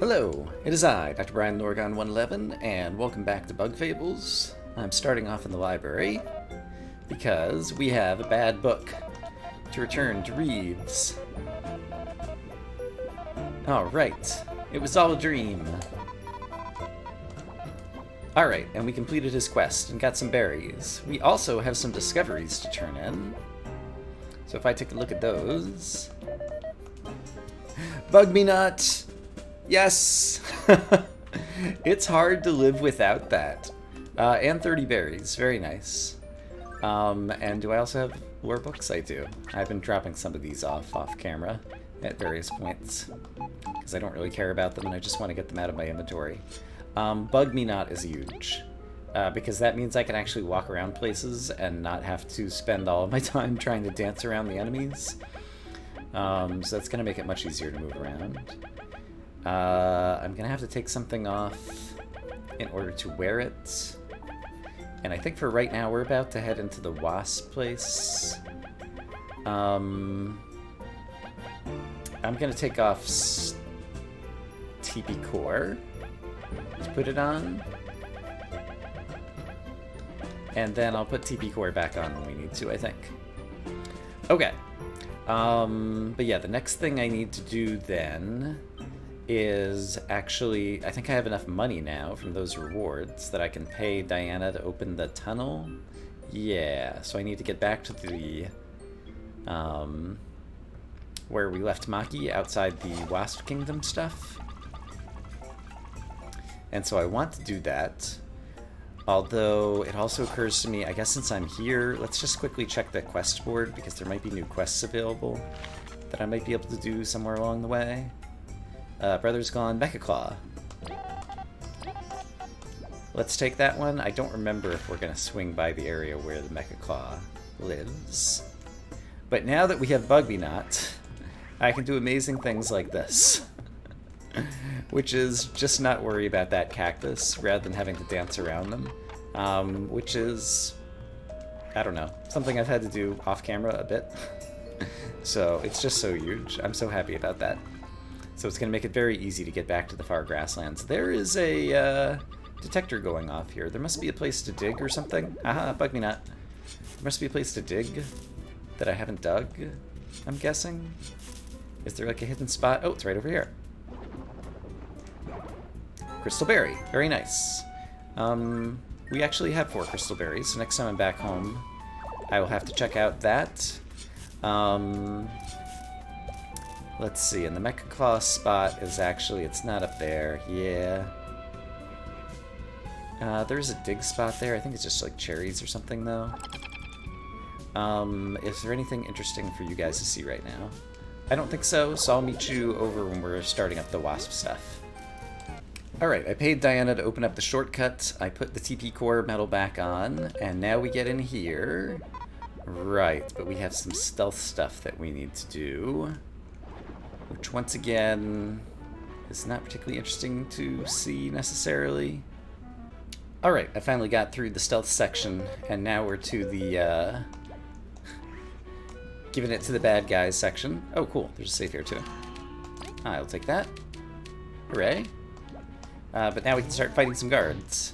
Hello, it is I, Dr. Brian Lorgon 111, and welcome back to Bug Fables. I'm starting off in the library because we have a bad book to return to Reeves. Alright, it was all a dream. Alright, and we completed his quest and got some berries. We also have some discoveries to turn in. So if I take a look at those... Bug me not! Yes! It's hard to live without that. And 30 berries, very nice. And do I also have lore books? I do. I've been dropping some of these off camera at various points, because I don't really care about them and I just want to get them out of my inventory. Bug me not is huge, because that means I can actually walk around places and not have to spend all of my time trying to dance around the enemies. So that's going to make it much easier to move around. I'm going to have to take something off in order to wear it. And I think for right now we're about to head into the wasp place. I'm going to take off TP Core to put it on. And then I'll put TP Core back on when we need to, I think. Okay. But yeah, the next thing I need to do then is actually, I think I have enough money now from those rewards that I can pay Diana to open the tunnel. Yeah, so I need to get back to the, where we left Maki, outside the Wasp Kingdom stuff. And so I want to do that. Although, it also occurs to me, I guess since I'm here, let's just quickly check the quest board, because there might be new quests available that I might be able to do somewhere along the way. Brother's Gone, Mecha Claw. Let's take that one. I don't remember if we're going to swing by the area where the Mecha Claw lives. But now that we have Bug Me Not, I can do amazing things like this. Which is just not worry about that cactus rather than having to dance around them. Which is, I don't know, something I've had to do off camera a bit. So it's just so huge. I'm so happy about that. So it's going to make it very easy to get back to the far grasslands. There is a detector going off here. There must be a place to dig or something. Aha, Bug me not. There must be a place to dig that I haven't dug, I'm guessing. Is there like a hidden spot? Oh, it's right over here. Crystal berry, very nice. We actually have 4 crystal berries, so next time I'm back home, I will have to check out that. Let's see, and the Mecha Claw spot is actually, it's not up there, yeah. There's a dig spot there, I think it's just like cherries or something though. Is there anything interesting for you guys to see right now? I don't think so, so I'll meet you over when we're starting up the wasp stuff. Alright, I paid Diana to open up the shortcut, I put the TP Core medal back on, and now we get in here. Right, but we have some stealth stuff that we need to do, which once again is not particularly interesting to see necessarily. Alright, I finally got through the stealth section, and now we're to the, giving it to the bad guys section. Oh cool, there's a safe here too. I'll take that. Hooray. But now we can start fighting some guards.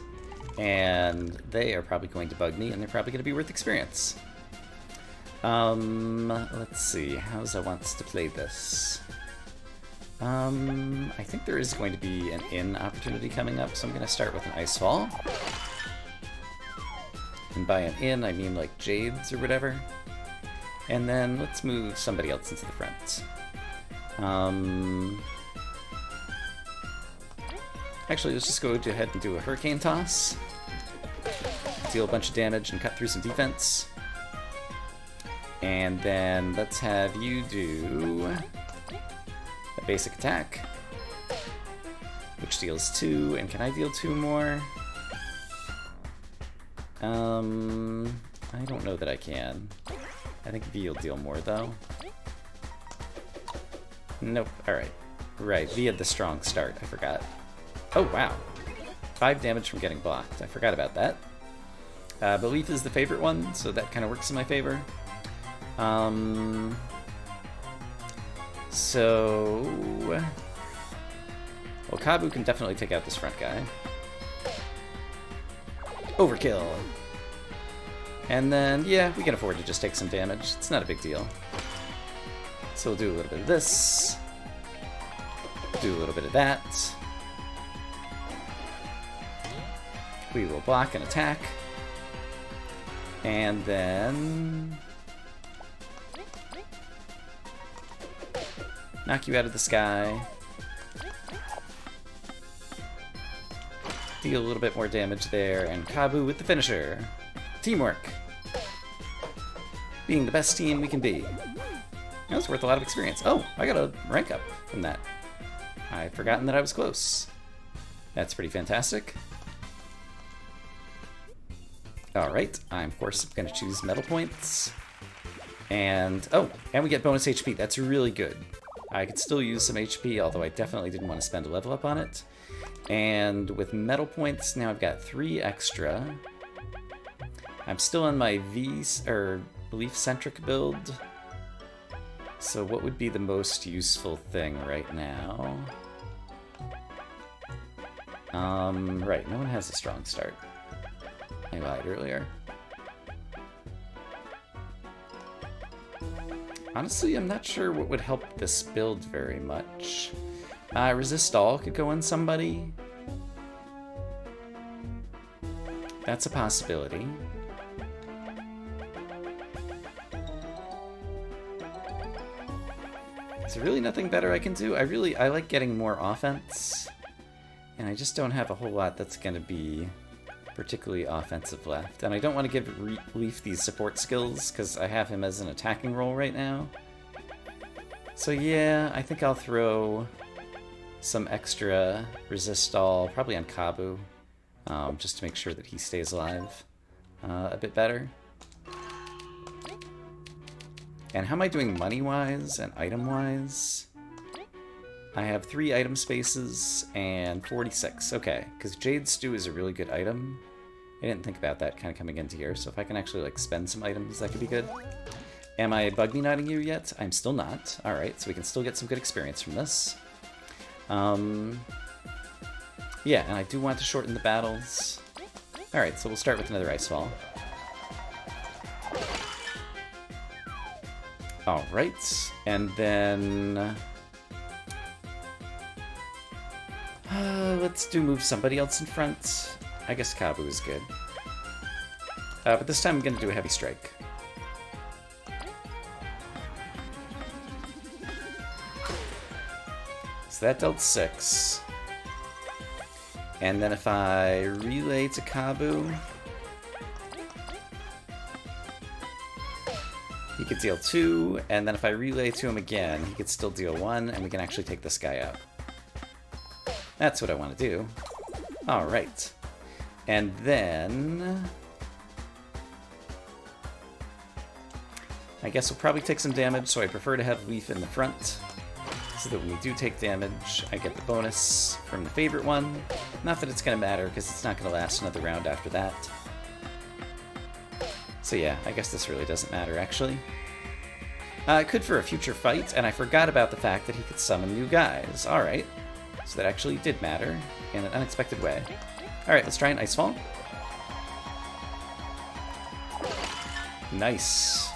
And they are probably going to bug me, and they're probably going to be worth experience. Let's see, how does I want us to play this? I think there is going to be an inn opportunity coming up, so I'm going to start with an ice fall. And by an inn, I mean like jades or whatever. And then let's move somebody else into the front. Actually, let's just go ahead and do a hurricane toss. Deal a bunch of damage and cut through some defense. And then let's have you do a basic attack, which deals 2, and can I deal 2 more? I don't know that I can. I think V will deal more though. Nope, alright. Right, V had the strong start, I forgot. Oh wow, 5 damage from getting blocked, I forgot about that. Belief is the favorite one, so that kind of works in my favor. So Well, Kabu can definitely take out this front guy. Overkill. And then, yeah, we can afford to just take some damage. It's not a big deal. So we'll do a little bit of this. Do a little bit of that. We will block and attack. And then knock you out of the sky. Deal a little bit more damage there, and Kabu with the finisher. Teamwork. Being the best team we can be. That's worth a lot of experience. Oh, I got a rank up from that. I'd forgotten that I was close. That's pretty fantastic. Alright, I'm of course going to choose metal points. And, oh, and we get bonus HP. That's really good. I could still use some HP, although I definitely didn't want to spend a level up on it. And with metal points, now I've got 3 extra. I'm still on my belief-centric build. So what would be the most useful thing right now? Right, no one has a strong start. I lied earlier. Honestly, I'm not sure what would help this build very much. Resist all could go on somebody. That's a possibility. Is there really nothing better I can do? I like getting more offense. And I just don't have a whole lot that's going to be particularly offensive left. And I don't want to give Leaf these support skills, because I have him as an attacking role right now. So yeah, I think I'll throw some extra resist all, probably on Kabu, just to make sure that he stays alive a bit better. And how am I doing money-wise and item-wise? I have 3 item spaces and 46. Okay, because Jade Stew is a really good item. I didn't think about that kind of coming into here, so if I can actually like spend some items, that could be good. Am I buggy knotting you yet? I'm still not. Alright, so we can still get some good experience from this. Yeah, and I do want to shorten the battles. Alright, so we'll start with another Ice Fall. Alright, and then let's move somebody else in front. I guess Kabu is good. But this time I'm going to do a Heavy Strike. So that dealt 6. And then if I relay to Kabu, he could deal 2, and then if I relay to him again, he could still deal 1, and we can actually take this guy out. That's what I want to do. Alright. And then I guess we'll probably take some damage, so I prefer to have Leaf in the front, so that when we do take damage, I get the bonus from the favorite one. Not that it's going to matter, because it's not going to last another round after that. So yeah, I guess this really doesn't matter, actually. It could for a future fight, and I forgot about the fact that he could summon new guys. Alright, so that actually did matter in an unexpected way. Alright, let's try an Ice Fall. Nice.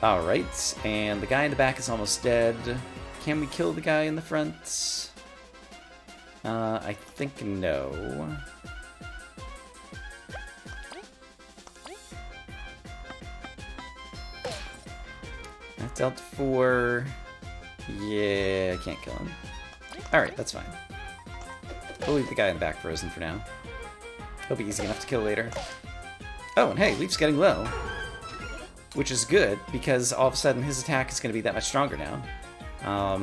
Alright, and the guy in the back is almost dead. Can we kill the guy in the front? I think no. That dealt 4. Yeah, I can't kill him. Alright, that's fine. We'll leave the guy in the back frozen for now. He'll be easy enough to kill later. Oh, and hey, Leaf's getting low. Which is good, because all of a sudden his attack is going to be that much stronger now.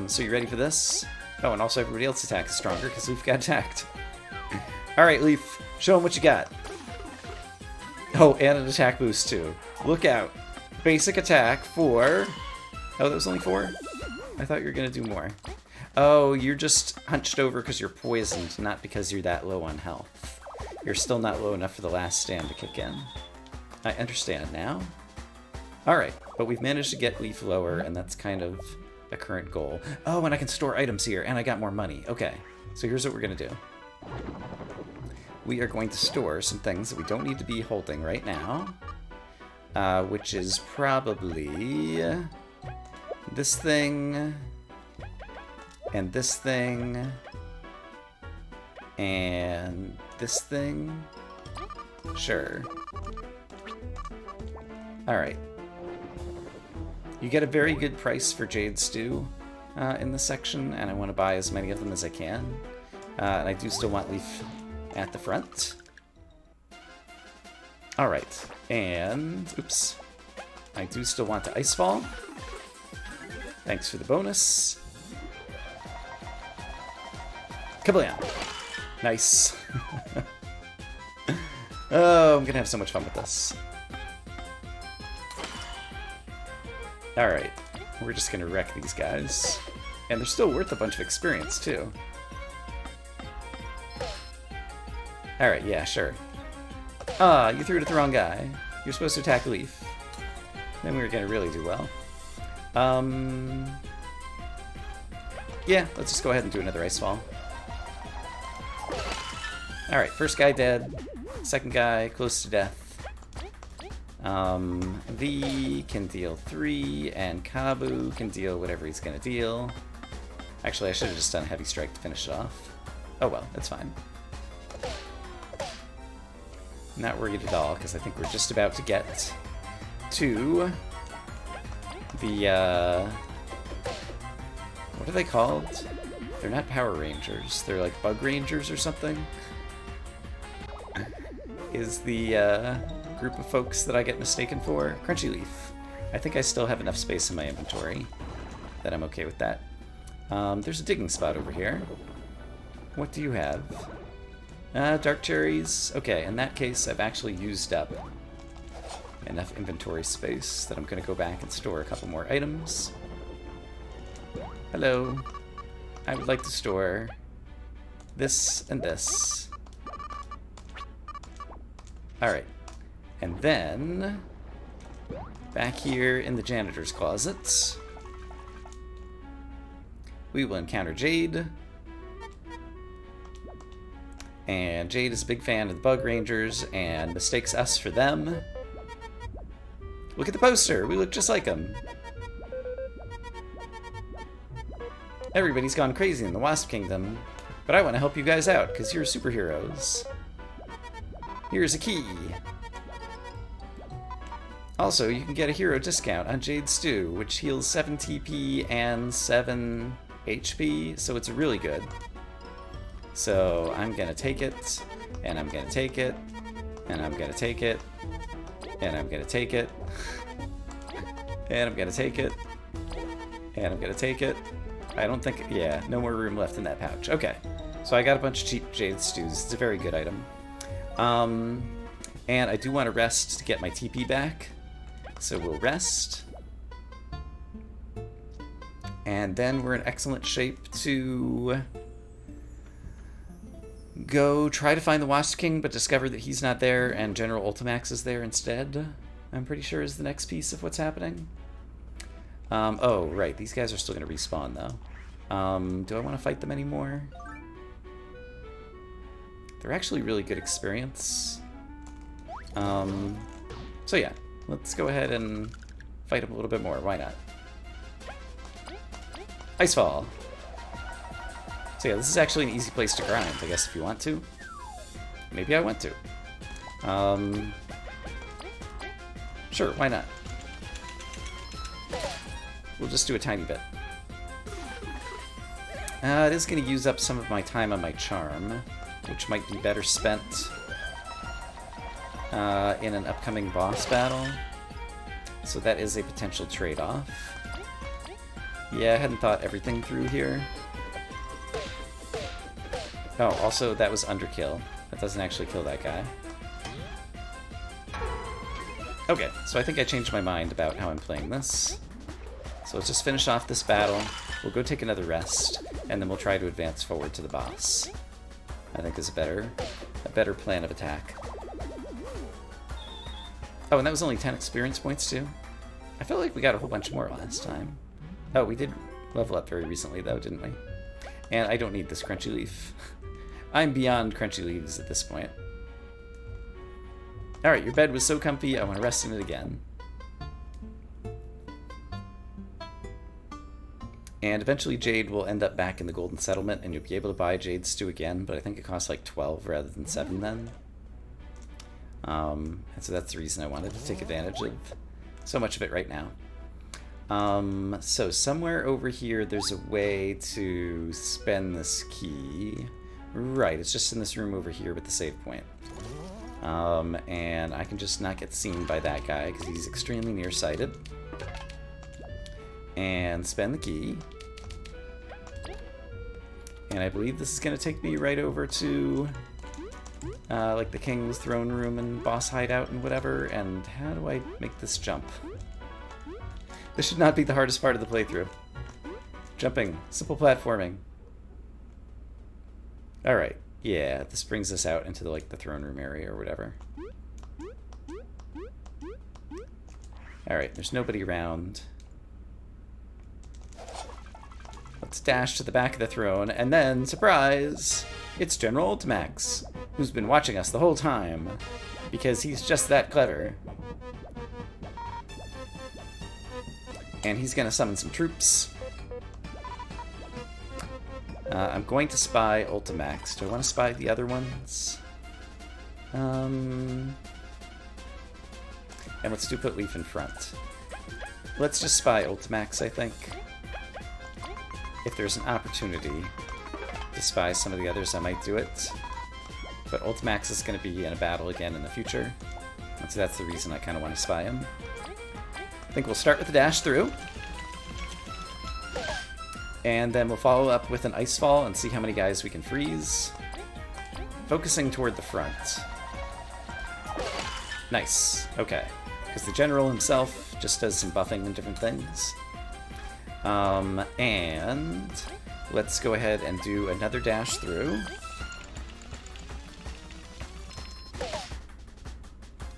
So you ready for this? Oh, and also everybody else's attack is stronger, because Leaf got attacked. Alright, Leaf, show him what you got. Oh, and an attack boost, too. Look out. Basic attack for... Oh, that was only 4? I thought you were going to do more. Oh, you're just hunched over because you're poisoned, not because you're that low on health. You're still not low enough for the last stand to kick in. I understand now. Alright, but we've managed to get Leaf lower, and that's kind of a current goal. Oh, and I can store items here, and I got more money. Okay. So here's what we're going to do. We are going to store some things that we don't need to be holding right now. Which is probably this thing, and this thing, and this thing. Sure. Alright. You get a very good price for Jade Stew in this section, and I want to buy as many of them as I can. And I do still want Leaf at the front. Alright, and oops. I do still want to Icefall. Thanks for the bonus. Kablam! Nice. Oh, I'm gonna have so much fun with this. Alright, we're just gonna wreck these guys. And they're still worth a bunch of experience, too. Alright, yeah, sure. Ah, you threw it at the wrong guy. You're supposed to attack Leaf. Then we were gonna really do well. Yeah, let's just go ahead and do another Icefall. Alright, first guy dead. Second guy close to death. V can deal 3, and Kabu can deal whatever he's gonna deal. Actually, I should have just done Heavy Strike to finish it off. Oh well, that's fine. Not worried at all, because I think we're just about to get to the, what are they called? They're not Power Rangers. They're like Bug Rangers or something. Is the group of folks that I get mistaken for. Crunchy Leaf. I think I still have enough space in my inventory that I'm okay with that. There's a digging spot over here. What do you have? Dark cherries. Okay, in that case, I've actually used up enough inventory space that I'm going to go back and store a couple more items. Hello. I would like to store this and this. Alright. And then, back here in the janitor's closet, we will encounter Jade. And Jade is a big fan of the Bug Rangers and mistakes us for them. Look at the poster! We look just like them. Everybody's gone crazy in the Wasp Kingdom, but I want to help you guys out, because you're superheroes. Here's a key. Also, you can get a hero discount on Jade Stew, which heals 7 TP and 7 HP, so it's really good. So I'm gonna take it, and I'm gonna take it, and I'm gonna take it, and I'm gonna take it, and I'm gonna take it, and I'm gonna take it. I don't think, yeah, no more room left in that pouch. Okay, so I got a bunch of cheap Jade Stews. It's a very good item. And I do want to rest to get my TP back. So we'll rest. And then we're in excellent shape to go try to find the Wasp King, but discover that he's not there and General Ultimax is there instead. I'm pretty sure is the next piece of what's happening. Oh, right. These guys are still going to respawn, though. Do I want to fight them anymore? They're actually really good experience. So yeah, let's go ahead and fight them a little bit more. Why not? Icefall. So yeah, this is actually an easy place to grind, I guess, if you want to. Maybe I want to. Sure, why not? We'll just do a tiny bit. It is going to use up some of my time on my charm, which might be better spent in an upcoming boss battle. So that is a potential trade-off. Yeah, I hadn't thought everything through here. Oh, also, that was underkill. That doesn't actually kill that guy. Okay, so I think I changed my mind about how I'm playing this. So let's just finish off this battle. We'll go take another rest, and then we'll try to advance forward to the boss. I think is a better plan of attack. Oh, and that was only 10 experience points too. I felt like we got a whole bunch more last time. Oh, we did level up very recently though, didn't we? And I don't need this crunchy leaf. I'm beyond crunchy leaves at this point. Alright, your bed was so comfy, I want to rest in it again. And eventually Jade will end up back in the Golden Settlement, and you'll be able to buy Jade Stew again, but I think it costs like 12 rather than 7 then. And so that's the reason I wanted to take advantage of so much of it right now. So somewhere over here there's a way to spend this key. Right, it's just in this room over here with the save point. And I can just not get seen by that guy because he's extremely nearsighted. And spend the key. And I believe this is going to take me right over to like the king's throne room and boss hideout and whatever. And how do I make this jump? This should not be the hardest part of the playthrough. Jumping. Simple platforming. Alright. Yeah, this brings us out into the throne room area or whatever. Alright, there's nobody around. Let's dash to the back of the throne, and then, surprise! It's General Ultimax, who's been watching us the whole time, because he's just that clever. And he's gonna summon some troops. I'm going to spy Ultimax. Do I want to spy the other ones? And let's do put Leaf in front. Let's just spy Ultimax, I think. If there's an opportunity to spy some of the others, I might do it. But Ultimax is going to be in a battle again in the future. And so that's the reason I kind of want to spy him. I think we'll start with the dash through. And then we'll follow up with an ice fall and see how many guys we can freeze. Focusing toward the front. Nice. Okay. Because the general himself just does some buffing and different things. And let's go ahead and do another dash through.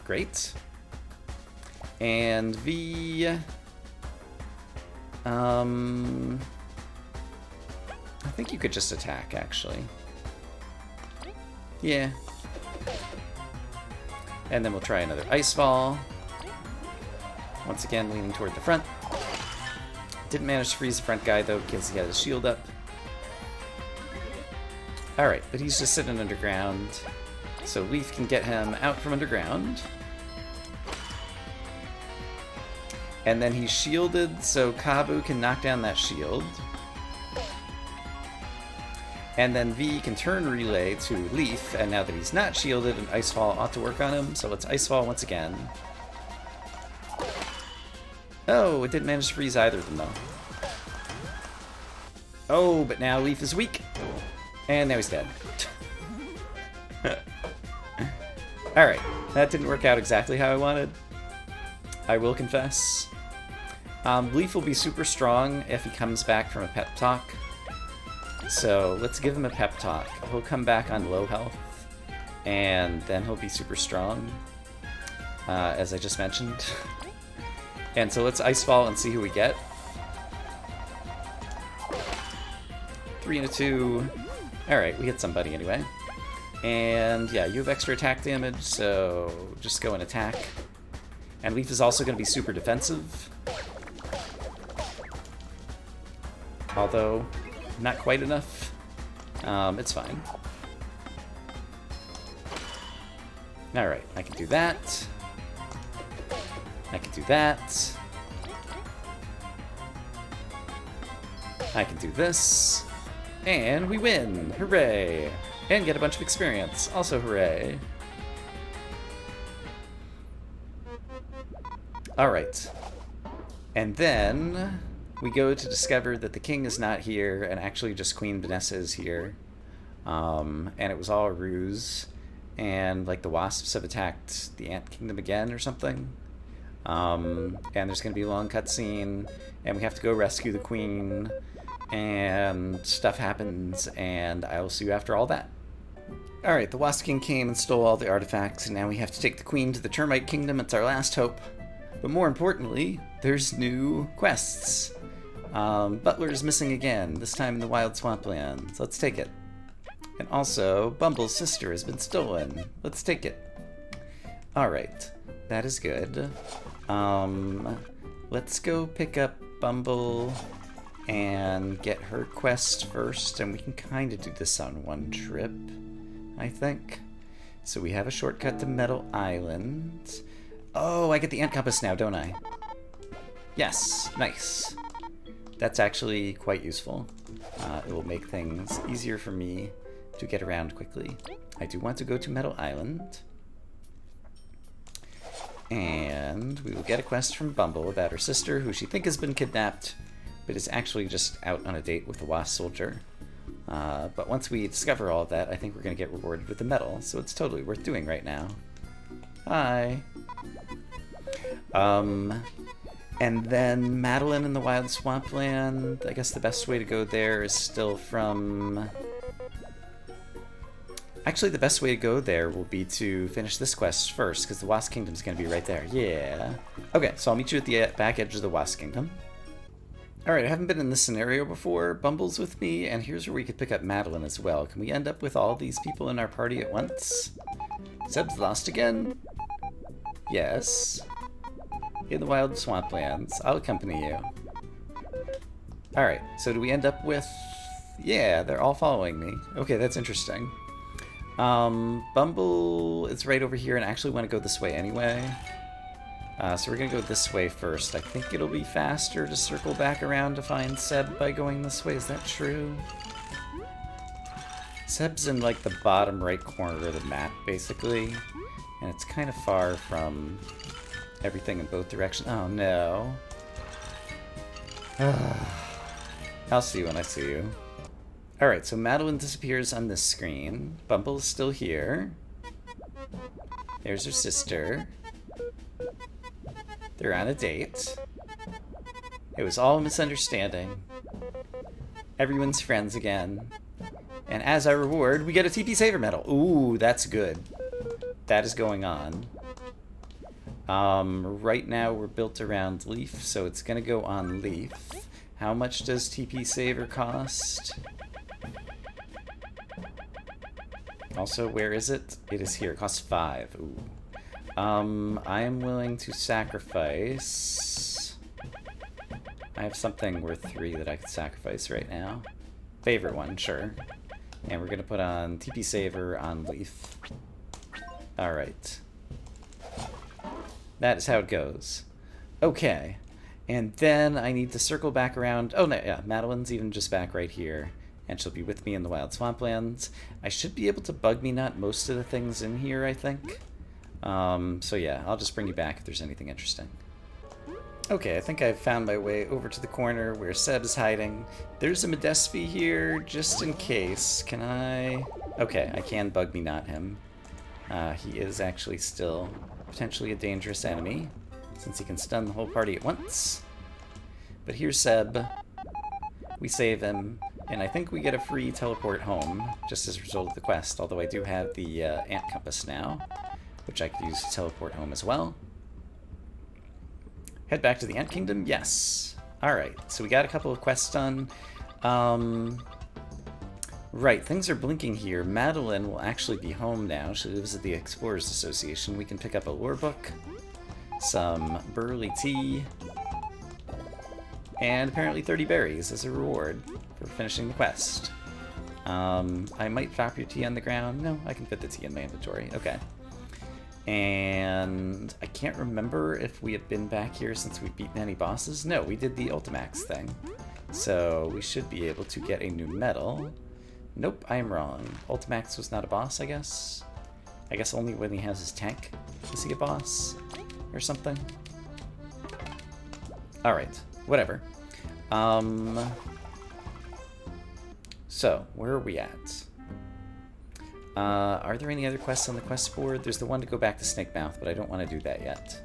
Great. And V... I think you could just attack, actually. Yeah. And then we'll try another Ice Fall. Once again, leaning toward the front. Didn't manage to freeze the front guy, though, because he had his shield up. Alright, but he's just sitting underground. So Leaf can get him out from underground. And then he's shielded, so Kabu can knock down that shield. And then V can turn relay to Leaf, and now that he's not shielded, an Ice Fall ought to work on him, so let's Ice Fall once again. Oh, it didn't manage to freeze either of them, though. Oh, but now Leaf is weak. And now he's dead. Alright, that didn't work out exactly how I wanted. I will confess. Leaf will be super strong if he comes back from a pep talk. So let's give him a pep talk. He'll come back on low health, and then he'll be super strong, as I just mentioned. And so let's Ice Fall and see who we get. 3 and a 2. Alright, we hit somebody anyway. And yeah, you have extra attack damage, so just go and attack. And Leaf is also going to be super defensive. Although, not quite enough. It's fine. Alright, I can do that. I can do that. I can do this. And we win! Hooray! And get a bunch of experience. Also hooray. Alright. And then we go to discover that the king is not here, and actually just Queen Vanessa is here. And it was all a ruse. And like the wasps have attacked the Ant Kingdom again or something. And there's going to be a long cutscene, and we have to go rescue the queen, and stuff happens, and I will see you after all that. Alright, the Wasp King came and stole all the artifacts, and now we have to take the queen to the Termite Kingdom. It's our last hope. But more importantly, there's new quests. Butler's missing again, this time in the wild swamplands. Let's take it. And also, Bumble's sister has been stolen. Let's take it. Alright, that is good. Let's go pick up Bumble and get her quest first, and we can kind of do this on one trip, I think. So we have a shortcut to Metal Island. Oh, I get the ant compass now, don't I? Yes, nice. That's actually quite useful. It will make things easier for me to get around quickly. I do want to go to Metal Island. And we will get a quest from Bumble about her sister, who she thinks has been kidnapped, but is actually just out on a date with the Wasp Soldier. But once we discover all of that, I think we're going to get rewarded with the medal, so it's totally worth doing right now. Hi. And then Madeline in the Wild Swampland. I guess the best way to go there is still from... Actually, the best way to go there will be to finish this quest first, because the Wasp Kingdom's going to be right there. Yeah. Okay, so I'll meet you at the back edge of the Wasp Kingdom. Alright, I haven't been in this scenario before. Bumble's with me, and here's where we could pick up Madeline as well. Can we end up with all these people in our party at once? Seb's lost again? Yes. In the wild swamplands. I'll accompany you. Alright, so do we end up with... Yeah, they're all following me. Okay, that's interesting. Bumble is right over here, and I actually want to go this way anyway. So we're going to go this way first. I think it'll be faster to circle back around to find Seb by going this way. Is that true? Seb's in, like, the bottom right corner of the map, basically. And it's kind of far from everything in both directions. Oh, no. I'll see you when I see you. Alright, so Madeline disappears on this screen. Bumble's still here. There's her sister. They're on a date. It was all a misunderstanding. Everyone's friends again. And as our reward, we get a TP Saver medal. Ooh, that's good. That is going on. Right now we're built around Leaf, so it's gonna go on Leaf. How much does TP Saver cost? Also, where is it? It is here. It costs 5. Ooh. I am willing to sacrifice... I have something worth 3 that I could sacrifice right now. Favorite one, sure. And we're going to put on TP Saver on Leaf. Alright. That is how it goes. Okay. And then I need to circle back around... Oh, no, yeah, Madeline's even just back right here. And she'll be with me in the Wild Swamplands. I should be able to bug me nut most of the things in here, I think. So yeah, I'll just bring you back if there's anything interesting. Okay, I think I've found my way over to the corner where Seb is hiding. There's a Modesty here, just in case. Can I... Okay, I can bug me not him. He is actually still potentially a dangerous enemy, since he can stun the whole party at once. But here's Seb. We save him, and I think we get a free teleport home, just as a result of the quest, although I do have the ant compass now, which I could use to teleport home as well. Head back to the Ant Kingdom? Yes. Alright, so we got a couple of quests done. Right, things are blinking here. Madeline will actually be home now. She lives at the Explorers Association. We can pick up a lore book, some burly tea, and apparently 30 berries as a reward for finishing the quest. I might drop your tea on the ground. No, I can fit the tea in my inventory. Okay. And I can't remember if we have been back here since we've beaten any bosses. No, we did the Ultimax thing. So we should be able to get a new medal. Nope, I am wrong. Ultimax was not a boss, I guess. I guess only when he has his tank is he a boss or something. Alright, whatever. So, where are we at? Are there any other quests on the quest board? There's the one to go back to Snake Mouth, but I don't want to do that yet.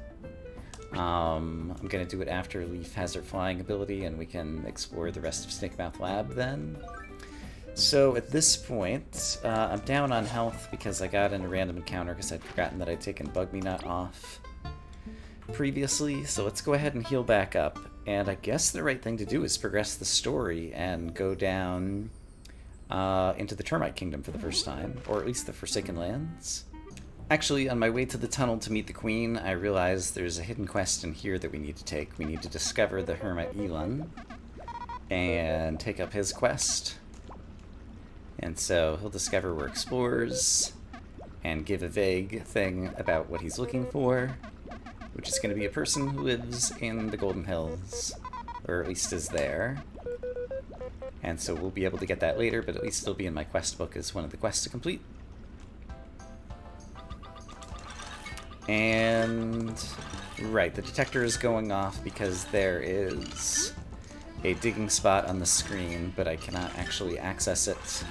I'm going to do it after Leaf has her flying ability, and we can explore the rest of Snake Mouth Lab then. So at this point, I'm down on health because I got in a random encounter because I'd forgotten that I'd taken Bug Me Nut off previously. So let's go ahead and heal back up. And I guess the right thing to do is progress the story and go down into the Termite Kingdom for the first time, or at least the Forsaken Lands. Actually, on my way to the tunnel to meet the Queen, I realized there's a hidden quest in here that we need to take. We need to discover the Hermit Elon and take up his quest. And so he'll discover we're explorers and give a vague thing about what he's looking for, which is going to be a person who lives in the Golden Hills, or at least is there. And so we'll be able to get that later, but at least it'll be in my quest book as one of the quests to complete. And right, the detector is going off because there is a digging spot on the screen, but I cannot actually access it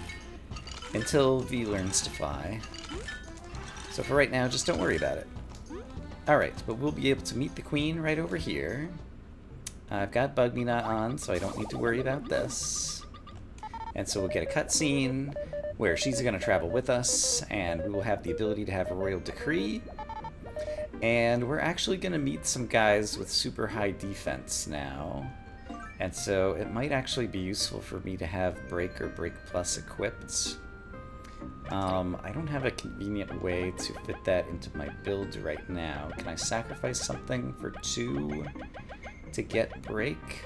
until V learns to fly. So for right now, just don't worry about it. Alright, but we'll be able to meet the Queen right over here. I've got Bug Me Not on, so I don't need to worry about this. And so we'll get a cutscene where she's going to travel with us, and we will have the ability to have a royal decree. And we're actually going to meet some guys with super high defense now. And so it might actually be useful for me to have Break or Break Plus equipped. I don't have a convenient way to fit that into my build right now. Can I sacrifice something for 2 to get Break?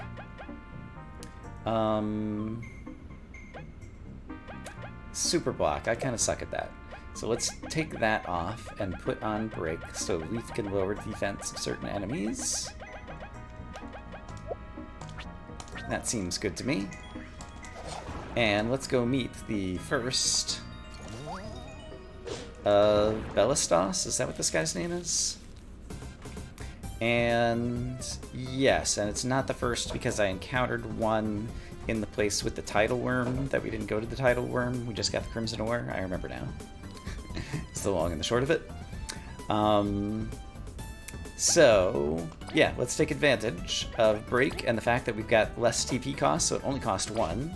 Super Block. I kind of suck at that. So let's take that off and put on Break so Leaf can lower defense of certain enemies. That seems good to me. And let's go meet the first of Bellastos. Is that what this guy's name is? And yes, and it's not the first because I encountered one in the place with the Tidal Worm that we didn't go to the Tidal Worm. We just got the Crimson Ore. I remember now. It's the long and the short of it. So, yeah, let's take advantage of Break and the fact that we've got less TP cost, so it only cost 1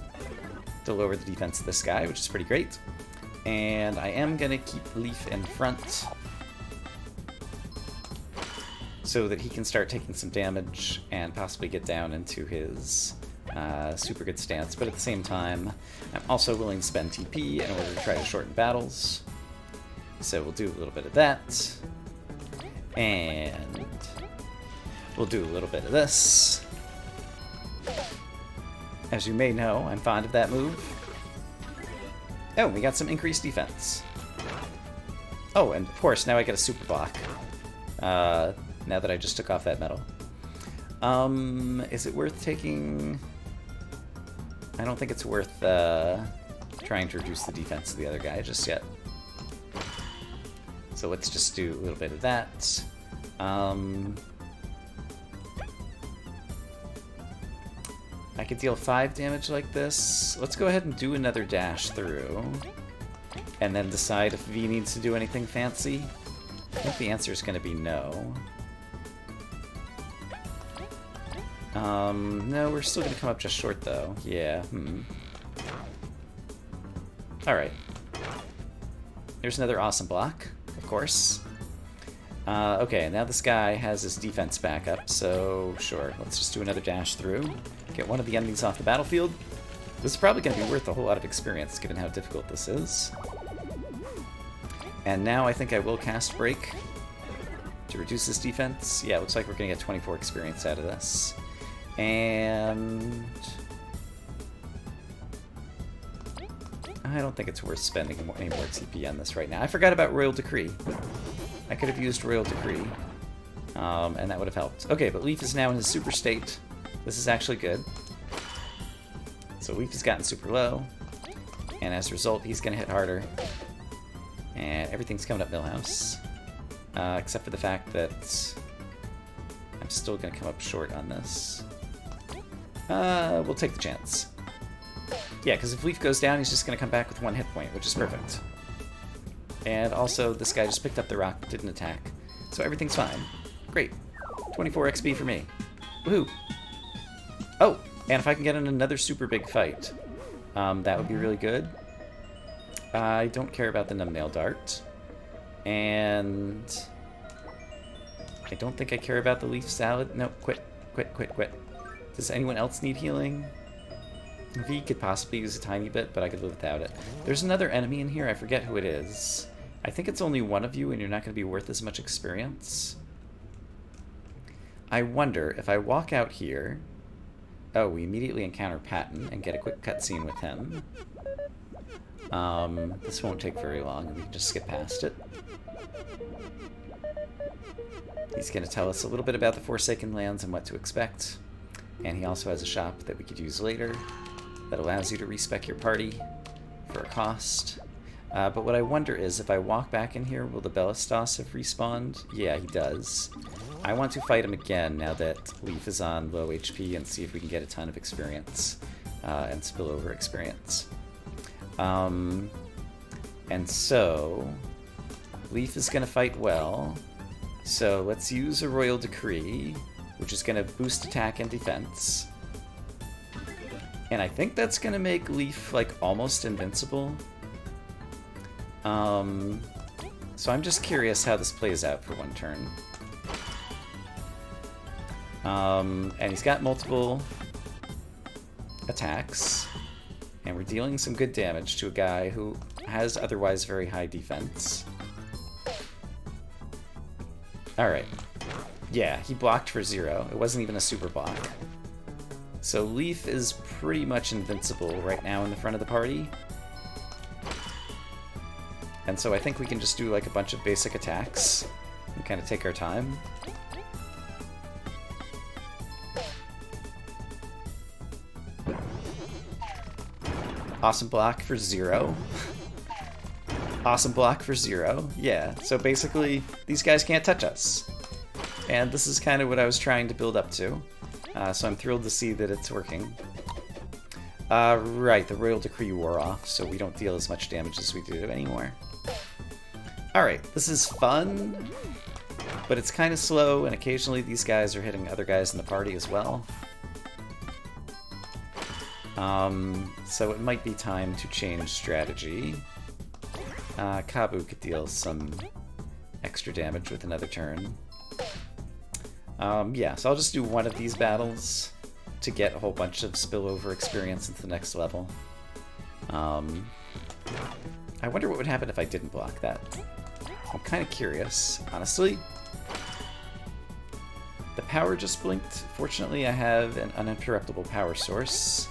to lower the defense of this guy, which is pretty great. And I am going to keep Leaf in front so that he can start taking some damage and possibly get down into his super good stance. But at the same time, I'm also willing to spend TP in order to try to shorten battles. So we'll do a little bit of that. And we'll do a little bit of this. As you may know, I'm fond of that move. Oh, we got some increased defense. Oh, and of course, now I get a super block. Now that I just took off that metal. Is it worth taking... I don't think it's worth trying to reduce the defense of the other guy just yet. So let's just do a little bit of that. I could deal 5 damage like this. Let's go ahead and do another dash through. And then decide if V needs to do anything fancy. I think the answer is going to be no. No, we're still going to come up just short, though. Yeah, Alright. There's another awesome block, of course. Okay, now this guy has his defense back up, so sure, let's just do another dash through. Get one of the enemies off the battlefield. This is probably going to be worth a whole lot of experience, given how difficult this is. And now I think I will cast Break to reduce his defense. Yeah, it looks like we're going to get 24 experience out of this. And... I don't think it's worth spending any more TP on this right now. I forgot about Royal Decree. I could have used Royal Decree, and that would have helped. Okay, but Leaf is now in his super state. This is actually good. So Leaf has gotten super low, and as a result, he's going to hit harder. And everything's coming up Millhouse, except for the fact that I'm still going to come up short on this. We'll take the chance. Yeah, because if Leaf goes down, he's just going to come back with 1 hit point, which is perfect. And also, this guy just picked up the rock, didn't attack. So everything's fine. Great. 24 XP for me. Woohoo! Oh, and if I can get in another super big fight, that would be really good. I don't care about the Numbnail Dart. And... I don't think I care about the Leaf Salad. No, quit. Does anyone else need healing? V could possibly use a tiny bit, but I could live without it. There's another enemy in here. I forget who it is. I think it's only one of you, and you're not going to be worth as much experience. I wonder if I walk out here... Oh, we immediately encounter Patton and get a quick cutscene with him. This won't take very long, and we can just skip past it. He's going to tell us a little bit about the Forsaken Lands and what to expect. And he also has a shop that we could use later that allows you to respec your party for a cost. But what I wonder is, if I walk back in here, will the Bellastos have respawned? Yeah, he does. I want to fight him again now that Leaf is on low HP and see if we can get a ton of experience and spillover experience. And so, Leaf is going to fight well. So let's use a Royal Decree, which is going to boost attack and defense. And I think that's going to make Leaf, like, almost invincible. So I'm just curious how this plays out for one turn. And he's got multiple attacks. And we're dealing some good damage to a guy who has otherwise very high defense. Alright. Yeah, he blocked for 0. It wasn't even a super block. So Leaf is pretty much invincible right now in the front of the party. And so I think we can just do like a bunch of basic attacks and kind of take our time. Awesome block for 0. Awesome block for 0. Yeah, so basically these guys can't touch us. And this is kind of what I was trying to build up to. So I'm thrilled to see that it's working. Right, the Royal Decree wore off, so we don't deal as much damage as we do anymore. Alright, this is fun, but it's kind of slow, and occasionally these guys are hitting other guys in the party as well. So it might be time to change strategy. Kabu could deal some extra damage with another turn. Yeah, so I'll just do one of these battles to get a whole bunch of spillover experience into the next level. I wonder what would happen if I didn't block that. I'm kind of curious, honestly. The power just blinked. Fortunately, I have an uninterruptible power source.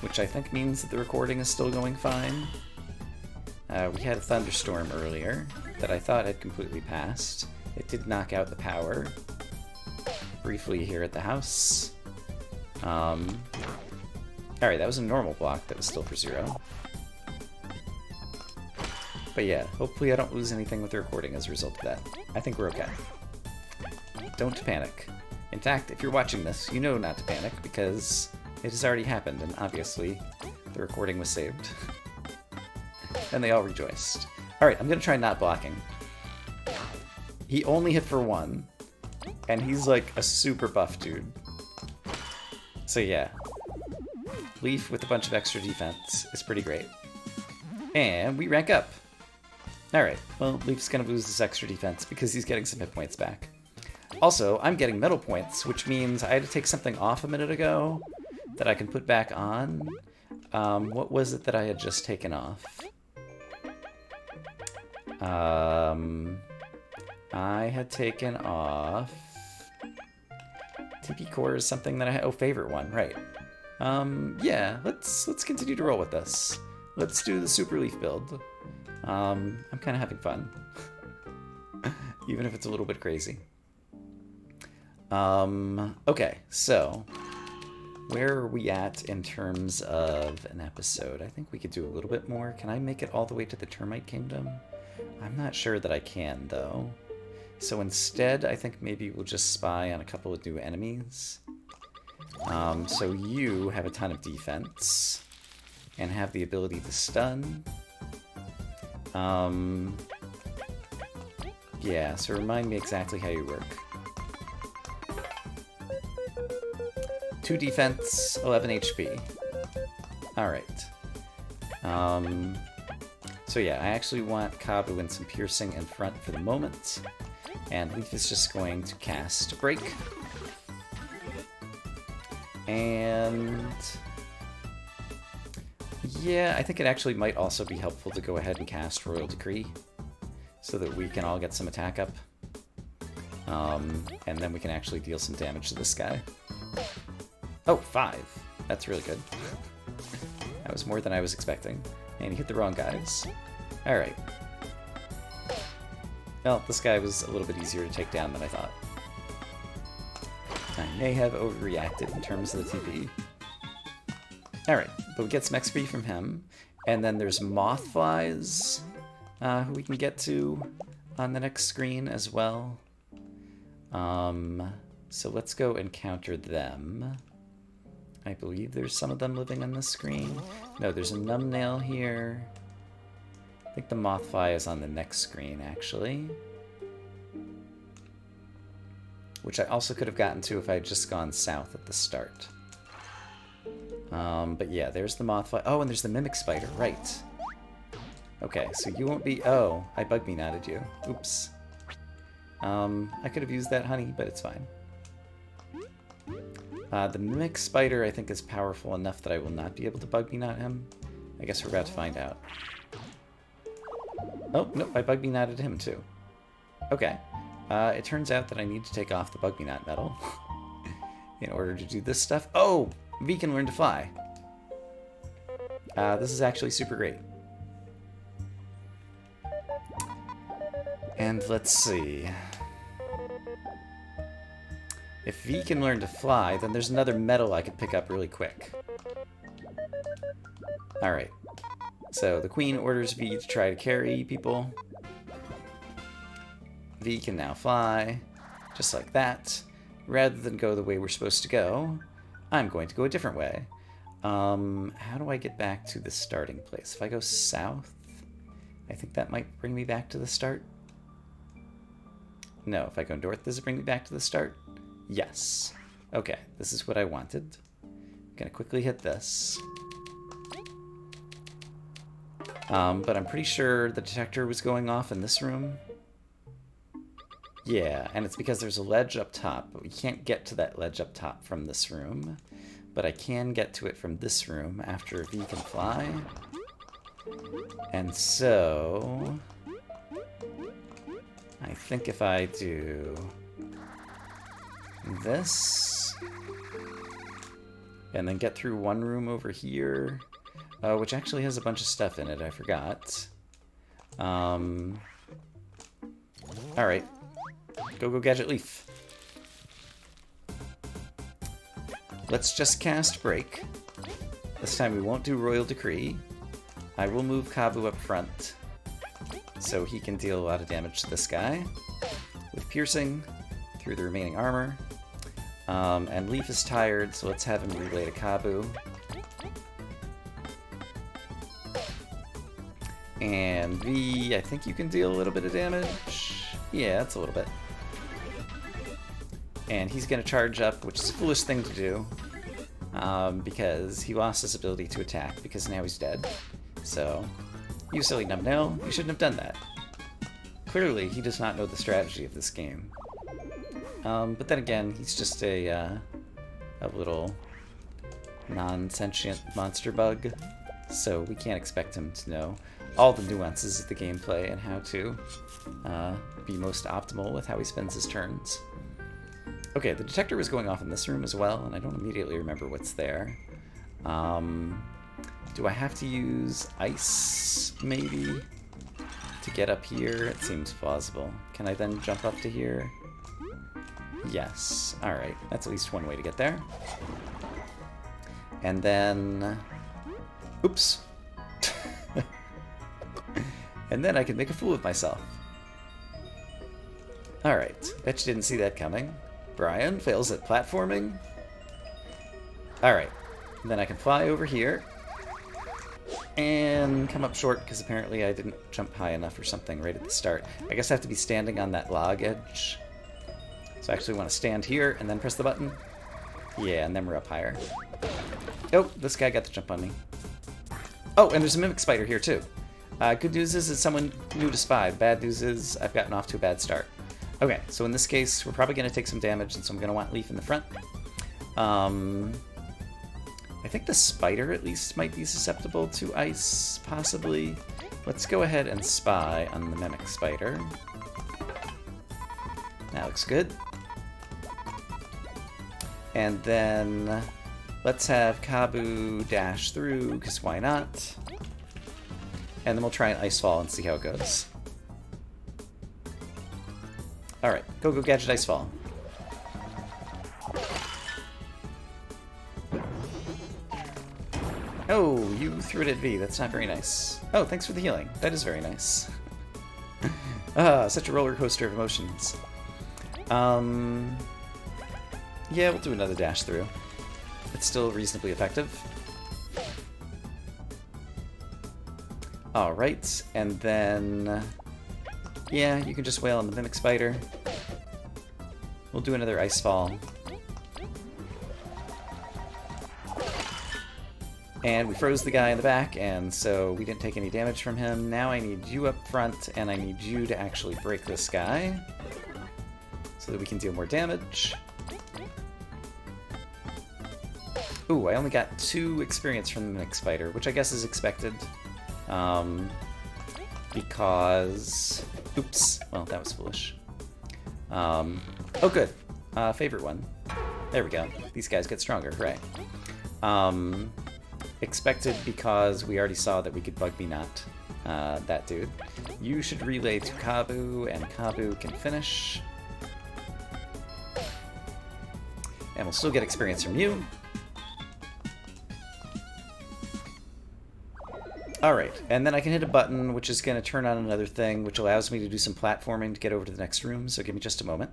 Which I think means that the recording is still going fine. We had a thunderstorm earlier that I thought had completely passed. It did knock out the power briefly here at the house. Alright, that was a normal block that was still for 0. But yeah, hopefully I don't lose anything with the recording as a result of that. I think we're okay. Don't panic. In fact, if you're watching this, you know not to panic because it has already happened and obviously the recording was saved. And they all rejoiced. Alright, I'm gonna try not blocking. He only hit for 1, and he's like a super buff dude. So yeah, Leaf with a bunch of extra defense is pretty great. And we rank up. Alright, well, Leaf's gonna lose this extra defense because he's getting some hit points back. Also, I'm getting medal points, which means I had to take something off a minute ago that I can put back on. What was it that I had just taken off? I had taken off... TP Core is something that I had... Oh, favorite one, right. Yeah, let's continue to roll with this. Let's do the Super Leaf build. I'm kind of having fun. Even if it's a little bit crazy. Okay, so... Where are we at in terms of an episode? I think we could do a little bit more. Can I make it all the way to the Termite Kingdom? I'm not sure that I can, though. So instead, I think maybe we'll just spy on a couple of new enemies. So you have a ton of defense and have the ability to stun. Yeah, so remind me exactly how you work. 2 defense, 11 HP. Alright. So yeah, I actually want Kabu and some piercing in front for the moment. And Leaf is just going to cast Break. And yeah, I think it actually might also be helpful to go ahead and cast Royal Decree so that we can all get some attack up. And then we can actually deal some damage to this guy. Oh, 5. That's really good. That was more than I was expecting. And he hit the wrong guys. Alright. Well, this guy was a little bit easier to take down than I thought. I may have overreacted in terms of the TP. Alright, but we get some XP from him. And then there's Mothflies, who we can get to on the next screen as well. So let's go encounter them. I believe there's some of them living on this screen. No, there's a Numbnail here. I think the Mothfly is on the next screen, actually. Which I also could have gotten to if I had just gone south at the start. But yeah, there's the Mothfly. Oh, and there's the Mimic Spider, right. Okay, so you won't be... Oh, I bug me knotted you. Oops. I could have used that honey, but it's fine. The Mimic Spider, I think, is powerful enough that I will not be able to bug me knot him. I guess we're about to find out. Oh, nope, I bug me knotted him too. Okay. It turns out that I need to take off the bug me knot medal in order to do this stuff. Oh, V can learn to fly. This is actually super great. And let's see. If V can learn to fly, then there's another medal I could pick up really quick. Alright. So the Queen orders V to try to carry people. V can now fly, just like that. Rather than go the way we're supposed to go, I'm going to go a different way. How do I get back to the starting place? If I go south, I think that might bring me back to the start. No, if I go north, does it bring me back to the start? Yes. Okay, this is what I wanted. I'm gonna quickly hit this. But I'm pretty sure the detector was going off in this room. Yeah, and it's because there's a ledge up top, but we can't get to that ledge up top from this room. But I can get to it from this room after V can fly. And so... I think if I do this, and then get through one room over here, which actually has a bunch of stuff in it, I forgot. Alright. Go Gadget Leaf. Let's just cast Break. This time we won't do Royal Decree. I will move Kabu up front, so he can deal a lot of damage to this guy with Piercing through the remaining armor. And Leaf is tired, so let's have him relay to Kabu. And V, I think you can deal a little bit of damage. Yeah, that's a little bit. And he's going to charge up, which is a foolish thing to do, because he lost his ability to attack, because now he's dead. So, you silly Numbnail, you shouldn't have done that. Clearly, he does not know the strategy of this game. But then again, he's just a little non-sentient monster bug, so we can't expect him to know all the nuances of the gameplay and how to be most optimal with how he spends his turns. Okay, the detector was going off in this room as well, and I don't immediately remember what's there. Do I have to use ice, maybe, to get up here? It seems plausible. Can I then jump up to here? Yes. Alright, that's at least one way to get there. And then... Oops. And then I can make a fool of myself. Alright, bet you didn't see that coming. Brian fails at platforming. Alright, then I can fly over here and come up short because apparently I didn't jump high enough or something right at the start. I guess I have to be standing on that log edge. So I actually want to stand here and then press the button. Yeah, and then we're up higher. Oh, this guy got the jump on me. Oh, and there's a Mimic Spider here too. Good news is it's someone new to Spy. Bad news is I've gotten off to a bad start. Okay, so in this case, we're probably going to take some damage, and so I'm going to want Leaf in the front. I think the spider at least might be susceptible to ice, possibly. Let's go ahead and spy on the mimic spider. That looks good. And then let's have Kabu dash through, because why not? And then we'll try an ice fall and see how it goes. Alright, go Gadget Ice Fall. Oh, you threw it at V. That's not very nice. Oh, thanks for the healing. That is very nice. Such a roller coaster of emotions. Yeah, we'll do another dash through. It's still reasonably effective. Alright, and then... yeah, you can just wail on the Mimic Spider. We'll do another Ice Fall. And we froze the guy in the back, and so we didn't take any damage from him. Now I need you up front, and I need you to actually break this guy so that we can deal more damage. Ooh, I only got 2 experience from the Mimic Spider, which I guess is expected. Because... oops. Well, that was foolish. Oh, good. Favorite one. There we go. These guys get stronger. Hooray. Expected because we already saw that we could Bug Me Not that dude. You should relay to Kabu, and Kabu can finish. And we'll still get experience from you. Alright, and then I can hit a button, which is going to turn on another thing, which allows me to do some platforming to get over to the next room, so give me just a moment.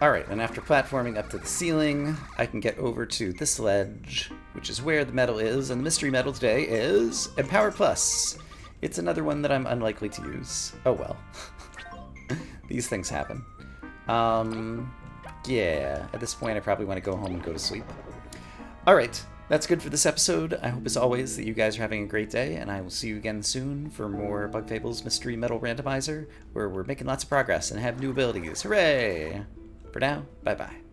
Alright, and after platforming up to the ceiling, I can get over to this ledge, which is where the medal is, and the mystery medal today is Empower Plus. It's another one that I'm unlikely to use. Oh well. These things happen. Yeah, at this point I probably want to go home and go to sleep. Alright, that's good for this episode. I hope as always that you guys are having a great day, and I will see you again soon for more Bug Fables Mystery Medal Randomizer, where we're making lots of progress and have new abilities. Hooray! For now, bye-bye.